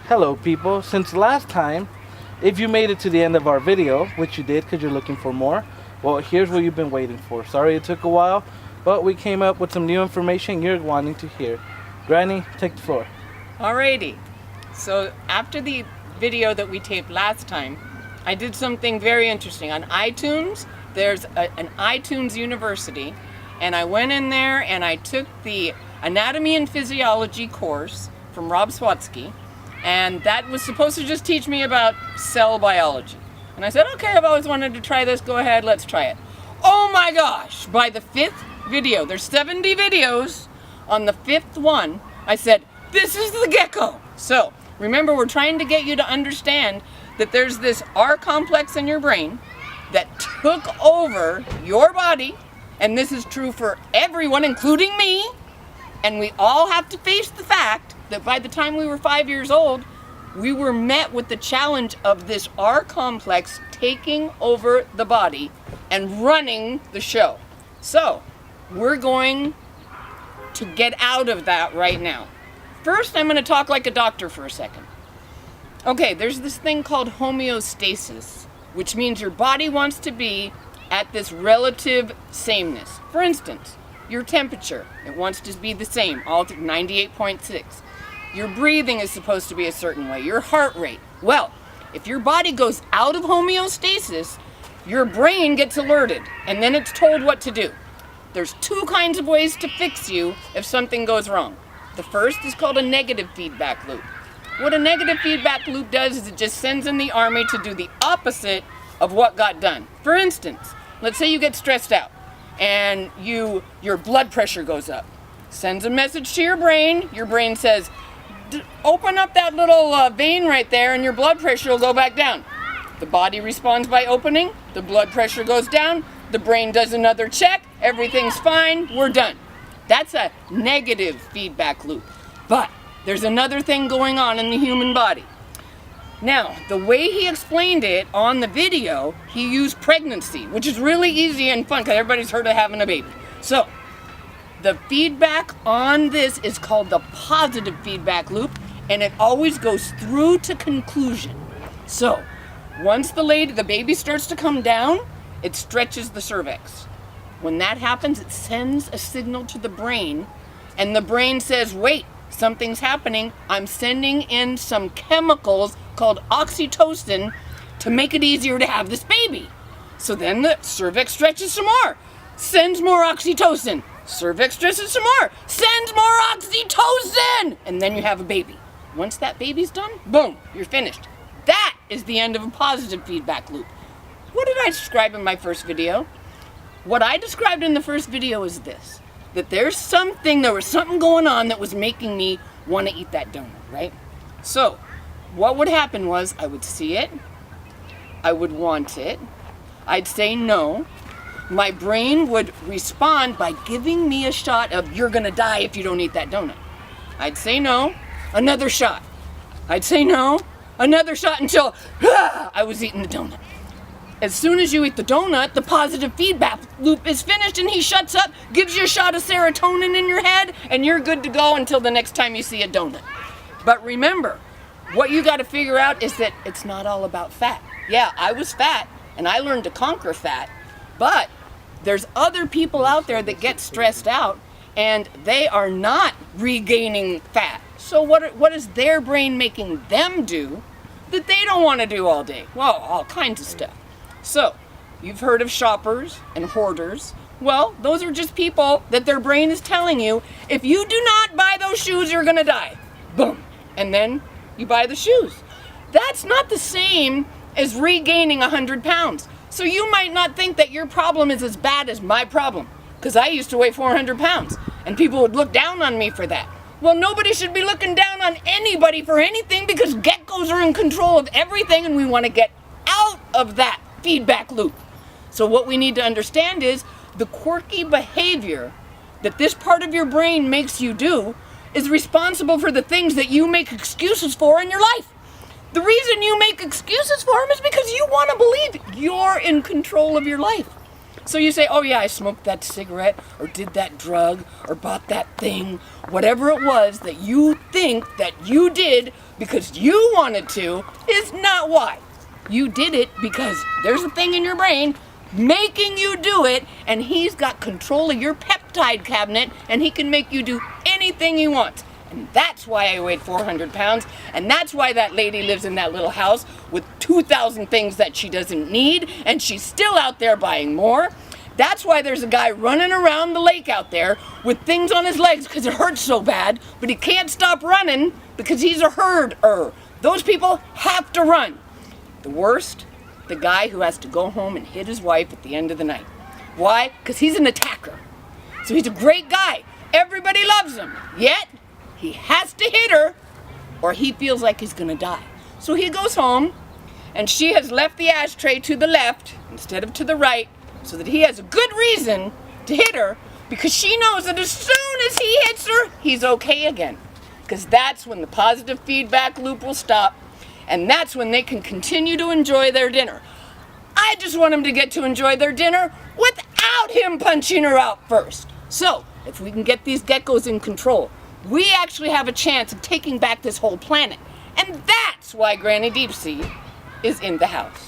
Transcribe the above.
Hello people, since last time, if you made it to the end of our video, which you did because you're looking for more, well, here's what you've been waiting for. Sorry it took a while, but we came up with some new information you're wanting to hear. Granny, take the floor. Alrighty, so after the video that we taped last time, I did something very interesting. On iTunes, there's an iTunes University, and I went in there and I took the Anatomy and Physiology course from Rob Swatsky, and that was supposed to just teach me about cell biology. And I said, okay, I've always wanted to try this, go ahead, let's try it. Oh my gosh, by the 5th video, there's 70 videos, on the 5th one, I said, this is the gecko. So, remember, we're trying to get you to understand that there's this R complex in your brain that took over your body, and this is true for everyone, including me, and we all have to face the fact that by the time we were 5 years old, we were met with the challenge of this R complex taking over the body and running the show. So, we're going to get out of that right now. First, I'm going to talk like a doctor for a second. Okay, there's this thing called homeostasis, which means your body wants to be at this relative sameness. For instance, your temperature, it wants to be the same, all to 98.6. Your breathing is supposed to be a certain way, your heart rate. Well, if your body goes out of homeostasis, your brain gets alerted, and then it's told what to do. There's two kinds of ways to fix you if something goes wrong. The first is called a negative feedback loop. What a negative feedback loop does is it just sends in the army to do the opposite of what got done. For instance, let's say you get stressed out and your blood pressure goes up. Sends a message to your brain says, open up that little vein right there and your blood pressure will go back down. The body responds by opening, the blood pressure goes down, the brain does another check, everything's fine, we're done. That's a negative feedback loop. But there's another thing going on in the human body. Now, the way he explained it on the video, he used pregnancy, which is really easy and fun because everybody's heard of having a baby. So, the feedback on this is called the positive feedback loop, and it always goes through to conclusion. So, once the baby starts to come down, it stretches the cervix. When that happens, it sends a signal to the brain, and the brain says, wait, something's happening. I'm sending in some chemicals called oxytocin to make it easier to have this baby. So then the cervix stretches some more, sends more oxytocin. Cervix stretches some more, sends more oxytocin, and then you have a baby. Once that baby's done, boom, you're finished. That is the end of a positive feedback loop. What did I describe in my first video? What I described in the first video is this, that there was something going on that was making me want to eat that donut, right? So, what would happen was I would see it, I would want it, I'd say no, my brain would respond by giving me a shot of, you're gonna die if you don't eat that donut. I'd say no, another shot. I'd say no, another shot until I was eating the donut. As soon as you eat the donut, the positive feedback loop is finished and he shuts up, gives you a shot of serotonin in your head, and you're good to go until the next time you see a donut. But remember, what you gotta figure out is that it's not all about fat. Yeah, I was fat, and I learned to conquer fat, but there's other people out there that get stressed out, and they are not regaining fat. So what is their brain making them do that they don't wanna do all day? Well, all kinds of stuff. So, you've heard of shoppers and hoarders. Well, those are just people that their brain is telling you, if you do not buy those shoes, you're gonna die. Boom. And then you buy the shoes. That's not the same as regaining 100 pounds. So you might not think that your problem is as bad as my problem, because I used to weigh 400 pounds, and people would look down on me for that. Well, nobody should be looking down on anybody for anything, because geckos are in control of everything, and we want to get out of that feedback loop. So what we need to understand is the quirky behavior that this part of your brain makes you do is responsible for the things that you make excuses for in your life. The reason you make excuses for them is because you want to believe you're in control of your life. So you say, oh yeah, I smoked that cigarette, or did that drug, or bought that thing, whatever it was that you think that you did because you wanted to, is not why. You did it because there's a thing in your brain making you do it, and he's got control of your peptide cabinet, and he can make you do anything he wants. And that's why I weighed 400 pounds, and that's why that lady lives in that little house with 2,000 things that she doesn't need, and she's still out there buying more. That's why there's a guy running around the lake out there with things on his legs because it hurts so bad, but he can't stop running because he's a herder. Those people have to run. The worst, the guy who has to go home and hit his wife at the end of the night. Why? Because he's an attacker. So he's a great guy. Everybody loves him. Yet, he has to hit her or he feels like he's gonna die. So he goes home and she has left the ashtray to the left instead of to the right so that he has a good reason to hit her because she knows that as soon as he hits her, he's okay again. Because that's when the positive feedback loop will stop and that's when they can continue to enjoy their dinner. I just want them to get to enjoy their dinner without him punching her out first. So, if we can get these geckos in control, we actually have a chance of taking back this whole planet. And that's why Granny Deepsea is in the house.